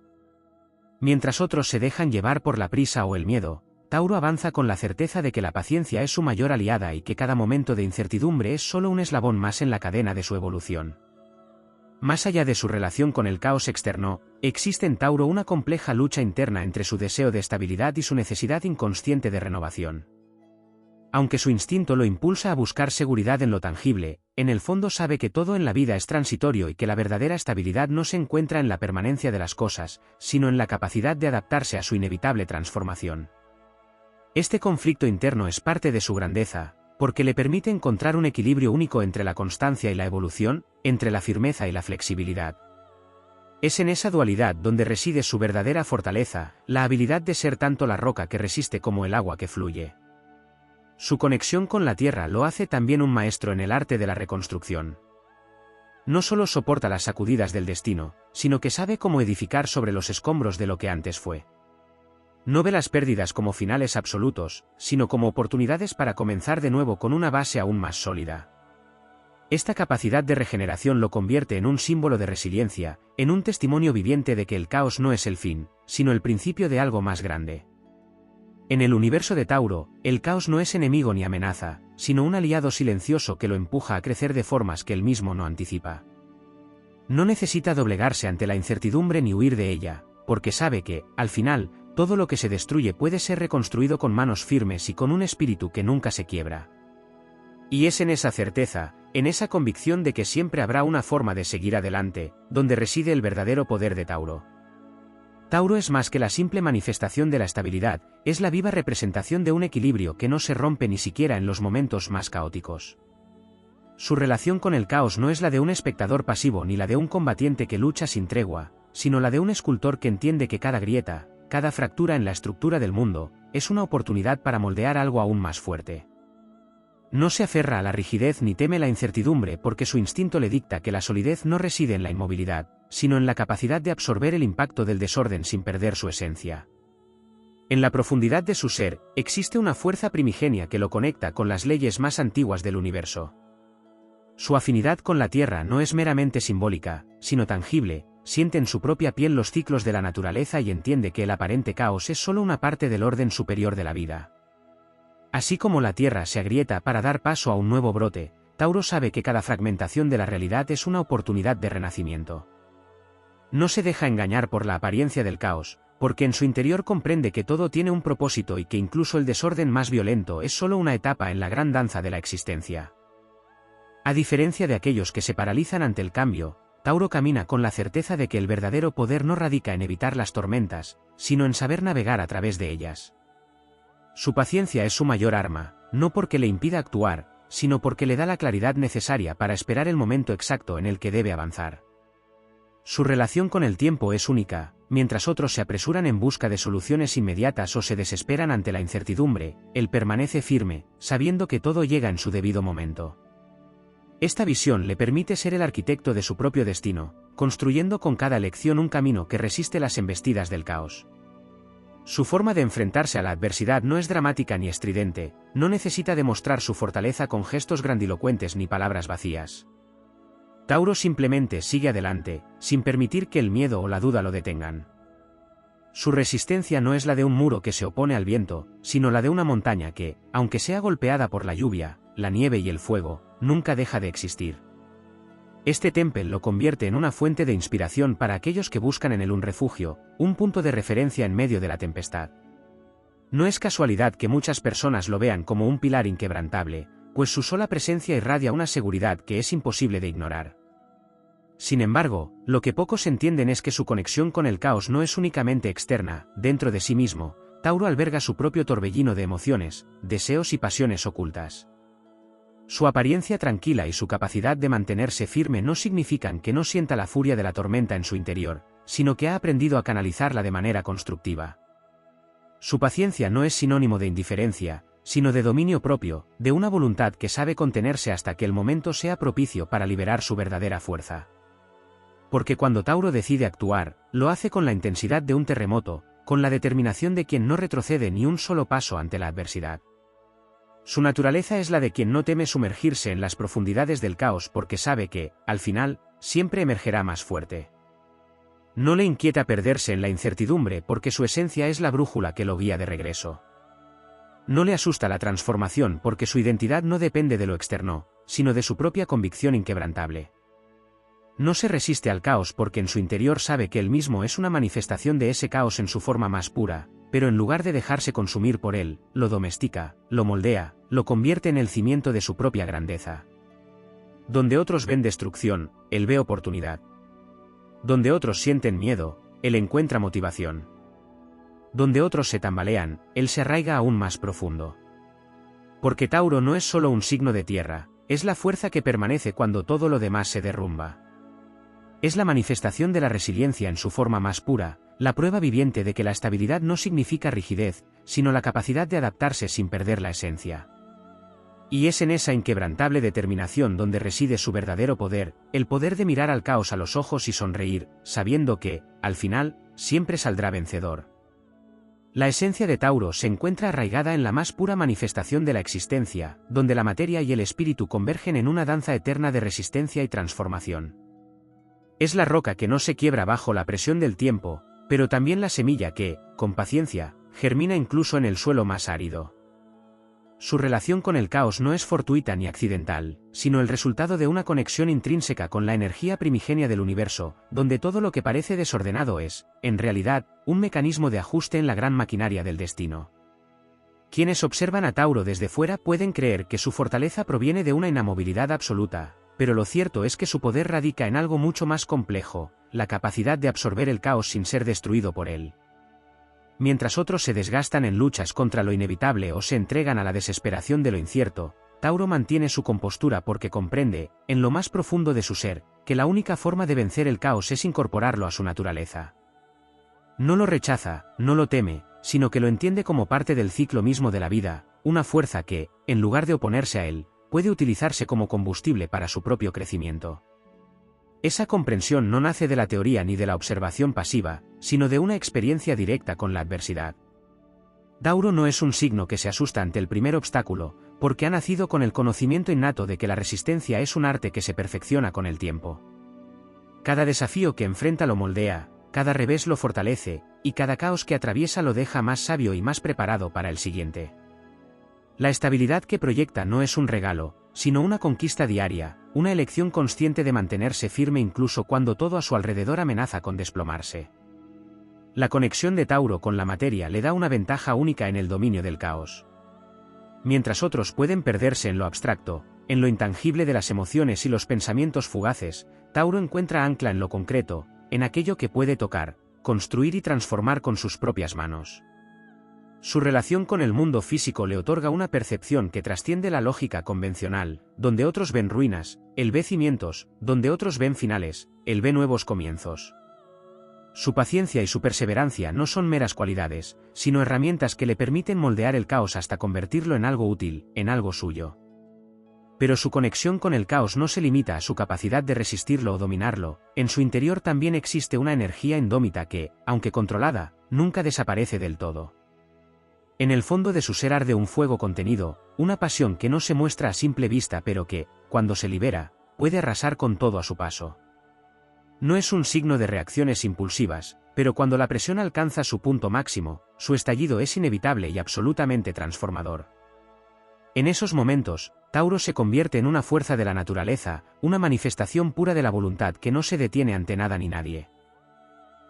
Mientras otros se dejan llevar por la prisa o el miedo, Tauro avanza con la certeza de que la paciencia es su mayor aliada y que cada momento de incertidumbre es solo un eslabón más en la cadena de su evolución. Más allá de su relación con el caos externo, existe en Tauro una compleja lucha interna entre su deseo de estabilidad y su necesidad inconsciente de renovación. Aunque su instinto lo impulsa a buscar seguridad en lo tangible, en el fondo sabe que todo en la vida es transitorio y que la verdadera estabilidad no se encuentra en la permanencia de las cosas, sino en la capacidad de adaptarse a su inevitable transformación. Este conflicto interno es parte de su grandeza, porque le permite encontrar un equilibrio único entre la constancia y la evolución, entre la firmeza y la flexibilidad. Es en esa dualidad donde reside su verdadera fortaleza, la habilidad de ser tanto la roca que resiste como el agua que fluye. Su conexión con la tierra lo hace también un maestro en el arte de la reconstrucción. No solo soporta las sacudidas del destino, sino que sabe cómo edificar sobre los escombros de lo que antes fue. No ve las pérdidas como finales absolutos, sino como oportunidades para comenzar de nuevo con una base aún más sólida. Esta capacidad de regeneración lo convierte en un símbolo de resiliencia, en un testimonio viviente de que el caos no es el fin, sino el principio de algo más grande. En el universo de Tauro, el caos no es enemigo ni amenaza, sino un aliado silencioso que lo empuja a crecer de formas que él mismo no anticipa. No necesita doblegarse ante la incertidumbre ni huir de ella, porque sabe que, al final, todo lo que se destruye puede ser reconstruido con manos firmes y con un espíritu que nunca se quiebra. Y es en esa certeza, en esa convicción de que siempre habrá una forma de seguir adelante, donde reside el verdadero poder de Tauro. Tauro es más que la simple manifestación de la estabilidad, es la viva representación de un equilibrio que no se rompe ni siquiera en los momentos más caóticos. Su relación con el caos no es la de un espectador pasivo ni la de un combatiente que lucha sin tregua, sino la de un escultor que entiende que cada grieta, cada fractura en la estructura del mundo, es una oportunidad para moldear algo aún más fuerte. No se aferra a la rigidez ni teme la incertidumbre porque su instinto le dicta que la solidez no reside en la inmovilidad, sino en la capacidad de absorber el impacto del desorden sin perder su esencia. En la profundidad de su ser, existe una fuerza primigenia que lo conecta con las leyes más antiguas del universo. Su afinidad con la tierra no es meramente simbólica, sino tangible, siente en su propia piel los ciclos de la naturaleza y entiende que el aparente caos es solo una parte del orden superior de la vida. Así como la tierra se agrieta para dar paso a un nuevo brote, Tauro sabe que cada fragmentación de la realidad es una oportunidad de renacimiento. No se deja engañar por la apariencia del caos, porque en su interior comprende que todo tiene un propósito y que incluso el desorden más violento es solo una etapa en la gran danza de la existencia. A diferencia de aquellos que se paralizan ante el cambio, Tauro camina con la certeza de que el verdadero poder no radica en evitar las tormentas, sino en saber navegar a través de ellas. Su paciencia es su mayor arma, no porque le impida actuar, sino porque le da la claridad necesaria para esperar el momento exacto en el que debe avanzar. Su relación con el tiempo es única, mientras otros se apresuran en busca de soluciones inmediatas o se desesperan ante la incertidumbre, él permanece firme, sabiendo que todo llega en su debido momento. Esta visión le permite ser el arquitecto de su propio destino, construyendo con cada elección un camino que resiste las embestidas del caos. Su forma de enfrentarse a la adversidad no es dramática ni estridente, no necesita demostrar su fortaleza con gestos grandilocuentes ni palabras vacías. Tauro simplemente sigue adelante, sin permitir que el miedo o la duda lo detengan. Su resistencia no es la de un muro que se opone al viento, sino la de una montaña que, aunque sea golpeada por la lluvia, la nieve y el fuego, nunca deja de existir. Este temple lo convierte en una fuente de inspiración para aquellos que buscan en él un refugio, un punto de referencia en medio de la tempestad. No es casualidad que muchas personas lo vean como un pilar inquebrantable, pues su sola presencia irradia una seguridad que es imposible de ignorar. Sin embargo, lo que pocos entienden es que su conexión con el caos no es únicamente externa, dentro de sí mismo, Tauro alberga su propio torbellino de emociones, deseos y pasiones ocultas. Su apariencia tranquila y su capacidad de mantenerse firme no significan que no sienta la furia de la tormenta en su interior, sino que ha aprendido a canalizarla de manera constructiva. Su paciencia no es sinónimo de indiferencia, sino de dominio propio, de una voluntad que sabe contenerse hasta que el momento sea propicio para liberar su verdadera fuerza. Porque cuando Tauro decide actuar, lo hace con la intensidad de un terremoto, con la determinación de quien no retrocede ni un solo paso ante la adversidad. Su naturaleza es la de quien no teme sumergirse en las profundidades del caos porque sabe que, al final, siempre emergerá más fuerte. No le inquieta perderse en la incertidumbre porque su esencia es la brújula que lo guía de regreso. No le asusta la transformación porque su identidad no depende de lo externo, sino de su propia convicción inquebrantable. No se resiste al caos porque en su interior sabe que él mismo es una manifestación de ese caos en su forma más pura, pero en lugar de dejarse consumir por él, lo domestica, lo moldea, lo convierte en el cimiento de su propia grandeza. Donde otros ven destrucción, él ve oportunidad. Donde otros sienten miedo, él encuentra motivación. Donde otros se tambalean, él se arraiga aún más profundo. Porque Tauro no es solo un signo de tierra, es la fuerza que permanece cuando todo lo demás se derrumba. Es la manifestación de la resiliencia en su forma más pura, la prueba viviente de que la estabilidad no significa rigidez, sino la capacidad de adaptarse sin perder la esencia. Y es en esa inquebrantable determinación donde reside su verdadero poder, el poder de mirar al caos a los ojos y sonreír, sabiendo que, al final, siempre saldrá vencedor. La esencia de Tauro se encuentra arraigada en la más pura manifestación de la existencia, donde la materia y el espíritu convergen en una danza eterna de resistencia y transformación. Es la roca que no se quiebra bajo la presión del tiempo, pero también la semilla que, con paciencia, germina incluso en el suelo más árido. Su relación con el caos no es fortuita ni accidental, sino el resultado de una conexión intrínseca con la energía primigenia del universo, donde todo lo que parece desordenado es, en realidad, un mecanismo de ajuste en la gran maquinaria del destino. Quienes observan a Tauro desde fuera pueden creer que su fortaleza proviene de una inamovilidad absoluta, pero lo cierto es que su poder radica en algo mucho más complejo, la capacidad de absorber el caos sin ser destruido por él. Mientras otros se desgastan en luchas contra lo inevitable o se entregan a la desesperación de lo incierto, Tauro mantiene su compostura porque comprende, en lo más profundo de su ser, que la única forma de vencer el caos es incorporarlo a su naturaleza. No lo rechaza, no lo teme, sino que lo entiende como parte del ciclo mismo de la vida, una fuerza que, en lugar de oponerse a él, puede utilizarse como combustible para su propio crecimiento. Esa comprensión no nace de la teoría ni de la observación pasiva, sino de una experiencia directa con la adversidad. Tauro no es un signo que se asusta ante el primer obstáculo, porque ha nacido con el conocimiento innato de que la resistencia es un arte que se perfecciona con el tiempo. Cada desafío que enfrenta lo moldea, cada revés lo fortalece, y cada caos que atraviesa lo deja más sabio y más preparado para el siguiente. La estabilidad que proyecta no es un regalo, sino una conquista diaria, una elección consciente de mantenerse firme incluso cuando todo a su alrededor amenaza con desplomarse. La conexión de Tauro con la materia le da una ventaja única en el dominio del caos. Mientras otros pueden perderse en lo abstracto, en lo intangible de las emociones y los pensamientos fugaces, Tauro encuentra ancla en lo concreto, en aquello que puede tocar, construir y transformar con sus propias manos. Su relación con el mundo físico le otorga una percepción que trasciende la lógica convencional, donde otros ven ruinas, él ve cimientos, donde otros ven finales, él ve nuevos comienzos. Su paciencia y su perseverancia no son meras cualidades, sino herramientas que le permiten moldear el caos hasta convertirlo en algo útil, en algo suyo. Pero su conexión con el caos no se limita a su capacidad de resistirlo o dominarlo, en su interior también existe una energía indómita que, aunque controlada, nunca desaparece del todo. En el fondo de su ser arde un fuego contenido, una pasión que no se muestra a simple vista pero que, cuando se libera, puede arrasar con todo a su paso. No es un signo de reacciones impulsivas, pero cuando la presión alcanza su punto máximo, su estallido es inevitable y absolutamente transformador. En esos momentos, Tauro se convierte en una fuerza de la naturaleza, una manifestación pura de la voluntad que no se detiene ante nada ni nadie.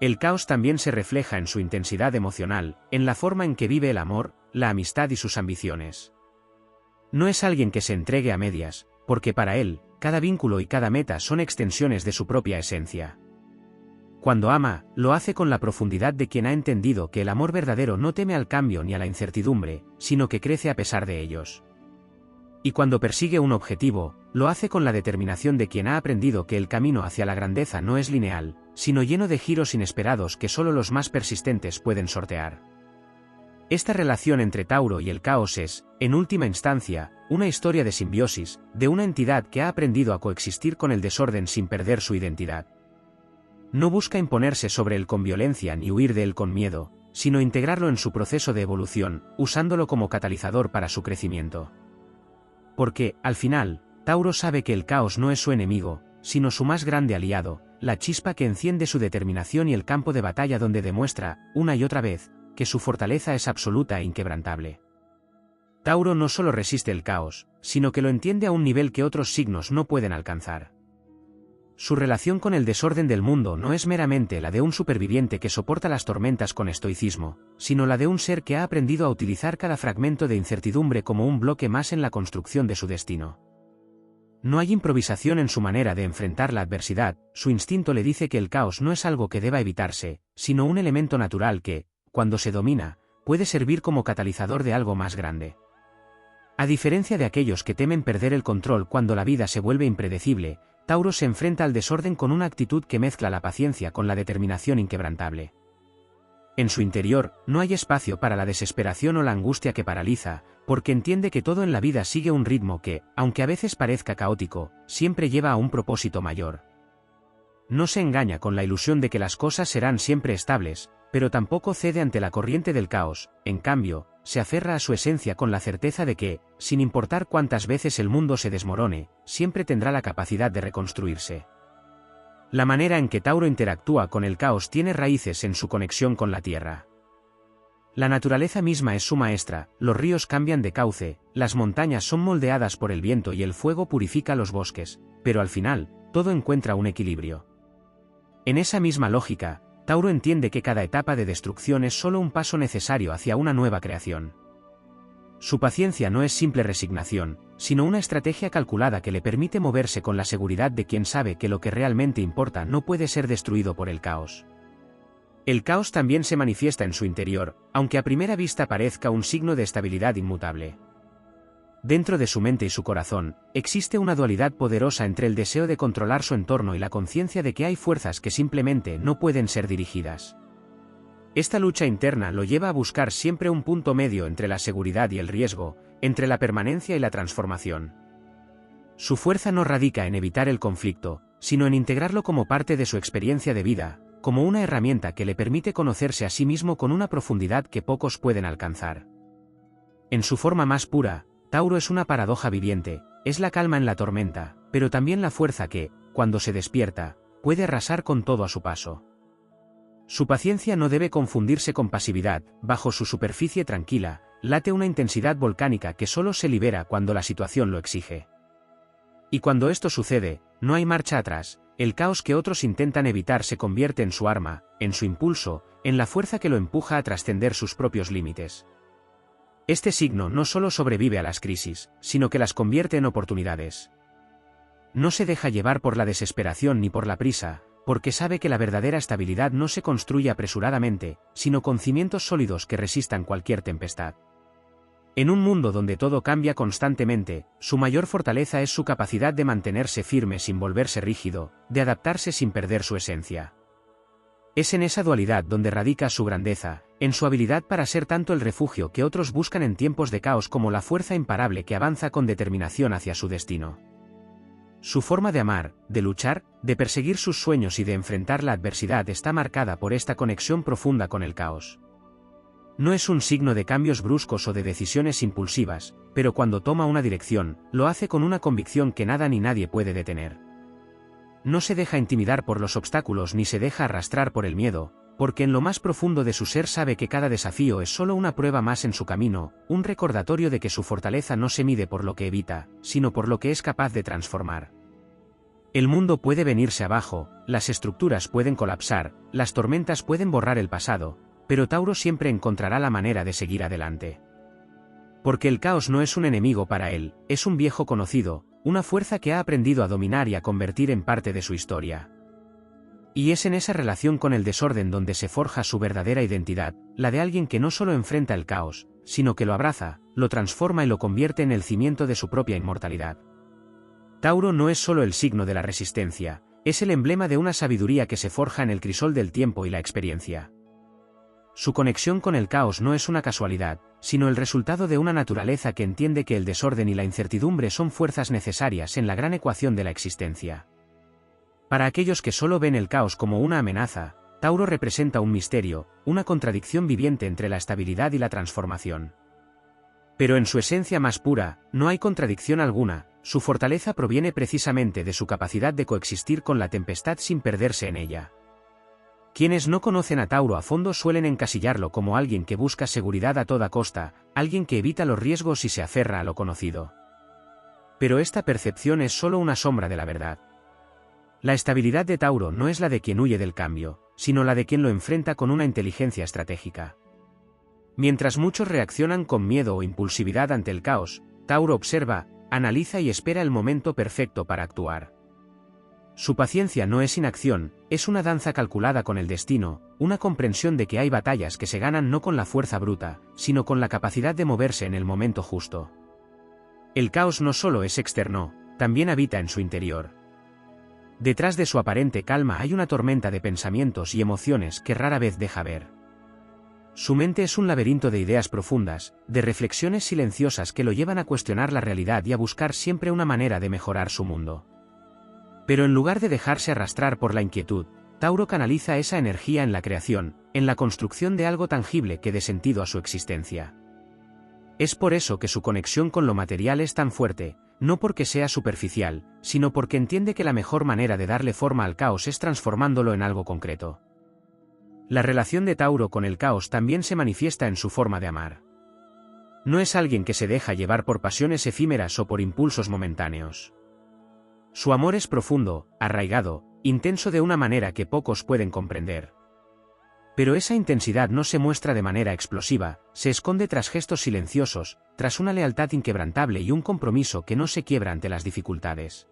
El caos también se refleja en su intensidad emocional, en la forma en que vive el amor, la amistad y sus ambiciones. No es alguien que se entregue a medias, porque para él, cada vínculo y cada meta son extensiones de su propia esencia. Cuando ama, lo hace con la profundidad de quien ha entendido que el amor verdadero no teme al cambio ni a la incertidumbre, sino que crece a pesar de ellos. Y cuando persigue un objetivo, lo hace con la determinación de quien ha aprendido que el camino hacia la grandeza no es lineal, sino lleno de giros inesperados que solo los más persistentes pueden sortear. Esta relación entre Tauro y el caos es, en última instancia, una historia de simbiosis, de una entidad que ha aprendido a coexistir con el desorden sin perder su identidad. No busca imponerse sobre él con violencia ni huir de él con miedo, sino integrarlo en su proceso de evolución, usándolo como catalizador para su crecimiento. Porque, al final, Tauro sabe que el caos no es su enemigo, sino su más grande aliado, la chispa que enciende su determinación y el campo de batalla donde demuestra, una y otra vez, que su fortaleza es absoluta e inquebrantable. Tauro no solo resiste el caos, sino que lo entiende a un nivel que otros signos no pueden alcanzar. Su relación con el desorden del mundo no es meramente la de un superviviente que soporta las tormentas con estoicismo, sino la de un ser que ha aprendido a utilizar cada fragmento de incertidumbre como un bloque más en la construcción de su destino. No hay improvisación en su manera de enfrentar la adversidad, su instinto le dice que el caos no es algo que deba evitarse, sino un elemento natural que, cuando se domina, puede servir como catalizador de algo más grande. A diferencia de aquellos que temen perder el control cuando la vida se vuelve impredecible, Tauro se enfrenta al desorden con una actitud que mezcla la paciencia con la determinación inquebrantable. En su interior, no hay espacio para la desesperación o la angustia que paraliza, porque entiende que todo en la vida sigue un ritmo que, aunque a veces parezca caótico, siempre lleva a un propósito mayor. No se engaña con la ilusión de que las cosas serán siempre estables, pero tampoco cede ante la corriente del caos, en cambio, se aferra a su esencia con la certeza de que, sin importar cuántas veces el mundo se desmorone, siempre tendrá la capacidad de reconstruirse. La manera en que Tauro interactúa con el caos tiene raíces en su conexión con la tierra. La naturaleza misma es su maestra, los ríos cambian de cauce, las montañas son moldeadas por el viento y el fuego purifica los bosques, pero al final, todo encuentra un equilibrio. En esa misma lógica, Tauro entiende que cada etapa de destrucción es solo un paso necesario hacia una nueva creación. Su paciencia no es simple resignación, sino una estrategia calculada que le permite moverse con la seguridad de quien sabe que lo que realmente importa no puede ser destruido por el caos. El caos también se manifiesta en su interior, aunque a primera vista parezca un signo de estabilidad inmutable. Dentro de su mente y su corazón, existe una dualidad poderosa entre el deseo de controlar su entorno y la conciencia de que hay fuerzas que simplemente no pueden ser dirigidas. Esta lucha interna lo lleva a buscar siempre un punto medio entre la seguridad y el riesgo, entre la permanencia y la transformación. Su fuerza no radica en evitar el conflicto, sino en integrarlo como parte de su experiencia de vida, como una herramienta que le permite conocerse a sí mismo con una profundidad que pocos pueden alcanzar. En su forma más pura, Tauro es una paradoja viviente, es la calma en la tormenta, pero también la fuerza que, cuando se despierta, puede arrasar con todo a su paso. Su paciencia no debe confundirse con pasividad, bajo su superficie tranquila, late una intensidad volcánica que solo se libera cuando la situación lo exige. Y cuando esto sucede, no hay marcha atrás, el caos que otros intentan evitar se convierte en su arma, en su impulso, en la fuerza que lo empuja a trascender sus propios límites. Este signo no solo sobrevive a las crisis, sino que las convierte en oportunidades. No se deja llevar por la desesperación ni por la prisa, porque sabe que la verdadera estabilidad no se construye apresuradamente, sino con cimientos sólidos que resistan cualquier tempestad. En un mundo donde todo cambia constantemente, su mayor fortaleza es su capacidad de mantenerse firme sin volverse rígido, de adaptarse sin perder su esencia. Es en esa dualidad donde radica su grandeza, en su habilidad para ser tanto el refugio que otros buscan en tiempos de caos como la fuerza imparable que avanza con determinación hacia su destino. Su forma de amar, de luchar, de perseguir sus sueños y de enfrentar la adversidad está marcada por esta conexión profunda con el caos. No es un signo de cambios bruscos o de decisiones impulsivas, pero cuando toma una dirección, lo hace con una convicción que nada ni nadie puede detener. No se deja intimidar por los obstáculos ni se deja arrastrar por el miedo, porque en lo más profundo de su ser sabe que cada desafío es solo una prueba más en su camino, un recordatorio de que su fortaleza no se mide por lo que evita, sino por lo que es capaz de transformar. El mundo puede venirse abajo, las estructuras pueden colapsar, las tormentas pueden borrar el pasado, pero Tauro siempre encontrará la manera de seguir adelante. Porque el caos no es un enemigo para él, es un viejo conocido, una fuerza que ha aprendido a dominar y a convertir en parte de su historia. Y es en esa relación con el desorden donde se forja su verdadera identidad, la de alguien que no solo enfrenta el caos, sino que lo abraza, lo transforma y lo convierte en el cimiento de su propia inmortalidad. Tauro no es solo el signo de la resistencia, es el emblema de una sabiduría que se forja en el crisol del tiempo y la experiencia. Su conexión con el caos no es una casualidad, sino el resultado de una naturaleza que entiende que el desorden y la incertidumbre son fuerzas necesarias en la gran ecuación de la existencia. Para aquellos que solo ven el caos como una amenaza, Tauro representa un misterio, una contradicción viviente entre la estabilidad y la transformación. Pero en su esencia más pura, no hay contradicción alguna, su fortaleza proviene precisamente de su capacidad de coexistir con la tempestad sin perderse en ella. Quienes no conocen a Tauro a fondo suelen encasillarlo como alguien que busca seguridad a toda costa, alguien que evita los riesgos y se aferra a lo conocido. Pero esta percepción es solo una sombra de la verdad. La estabilidad de Tauro no es la de quien huye del cambio, sino la de quien lo enfrenta con una inteligencia estratégica. Mientras muchos reaccionan con miedo o impulsividad ante el caos, Tauro observa, analiza y espera el momento perfecto para actuar. Su paciencia no es inacción, es una danza calculada con el destino, una comprensión de que hay batallas que se ganan no con la fuerza bruta, sino con la capacidad de moverse en el momento justo. El caos no solo es externo, también habita en su interior. Detrás de su aparente calma hay una tormenta de pensamientos y emociones que rara vez deja ver. Su mente es un laberinto de ideas profundas, de reflexiones silenciosas que lo llevan a cuestionar la realidad y a buscar siempre una manera de mejorar su mundo. Pero en lugar de dejarse arrastrar por la inquietud, Tauro canaliza esa energía en la creación, en la construcción de algo tangible que dé sentido a su existencia. Es por eso que su conexión con lo material es tan fuerte, no porque sea superficial, sino porque entiende que la mejor manera de darle forma al caos es transformándolo en algo concreto. La relación de Tauro con el caos también se manifiesta en su forma de amar. No es alguien que se deja llevar por pasiones efímeras o por impulsos momentáneos. Su amor es profundo, arraigado, intenso de una manera que pocos pueden comprender. Pero esa intensidad no se muestra de manera explosiva, se esconde tras gestos silenciosos, tras una lealtad inquebrantable y un compromiso que no se quiebra ante las dificultades.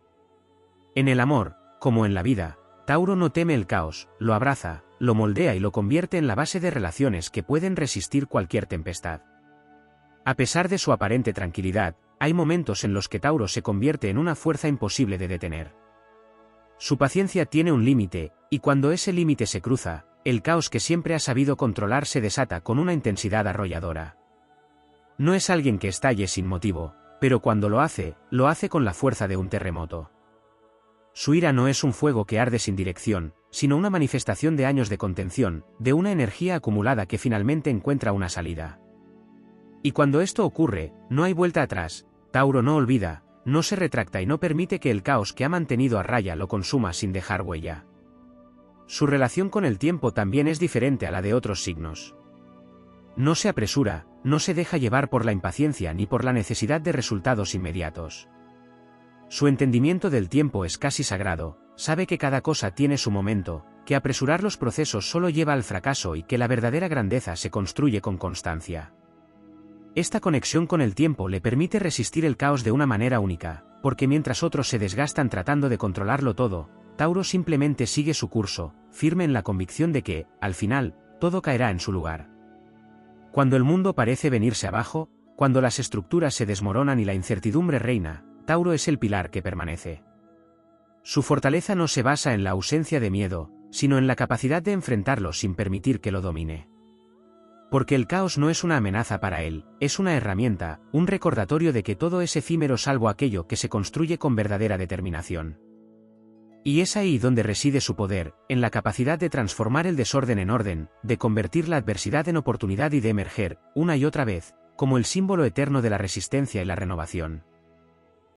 En el amor, como en la vida, Tauro no teme el caos, lo abraza, lo moldea y lo convierte en la base de relaciones que pueden resistir cualquier tempestad. A pesar de su aparente tranquilidad, hay momentos en los que Tauro se convierte en una fuerza imposible de detener. Su paciencia tiene un límite, y cuando ese límite se cruza, el caos que siempre ha sabido controlar se desata con una intensidad arrolladora. No es alguien que estalle sin motivo, pero cuando lo hace con la fuerza de un terremoto. Su ira no es un fuego que arde sin dirección, sino una manifestación de años de contención, de una energía acumulada que finalmente encuentra una salida. Y cuando esto ocurre, no hay vuelta atrás. Tauro no olvida, no se retracta y no permite que el caos que ha mantenido a raya lo consuma sin dejar huella. Su relación con el tiempo también es diferente a la de otros signos. No se apresura, no se deja llevar por la impaciencia ni por la necesidad de resultados inmediatos. Su entendimiento del tiempo es casi sagrado, sabe que cada cosa tiene su momento, que apresurar los procesos solo lleva al fracaso y que la verdadera grandeza se construye con constancia. Esta conexión con el tiempo le permite resistir el caos de una manera única, porque mientras otros se desgastan tratando de controlarlo todo, Tauro simplemente sigue su curso, firme en la convicción de que, al final, todo caerá en su lugar. Cuando el mundo parece venirse abajo, cuando las estructuras se desmoronan y la incertidumbre reina, Tauro es el pilar que permanece. Su fortaleza no se basa en la ausencia de miedo, sino en la capacidad de enfrentarlo sin permitir que lo domine. Porque el caos no es una amenaza para él, es una herramienta, un recordatorio de que todo es efímero salvo aquello que se construye con verdadera determinación. Y es ahí donde reside su poder, en la capacidad de transformar el desorden en orden, de convertir la adversidad en oportunidad y de emerger, una y otra vez, como el símbolo eterno de la resistencia y la renovación.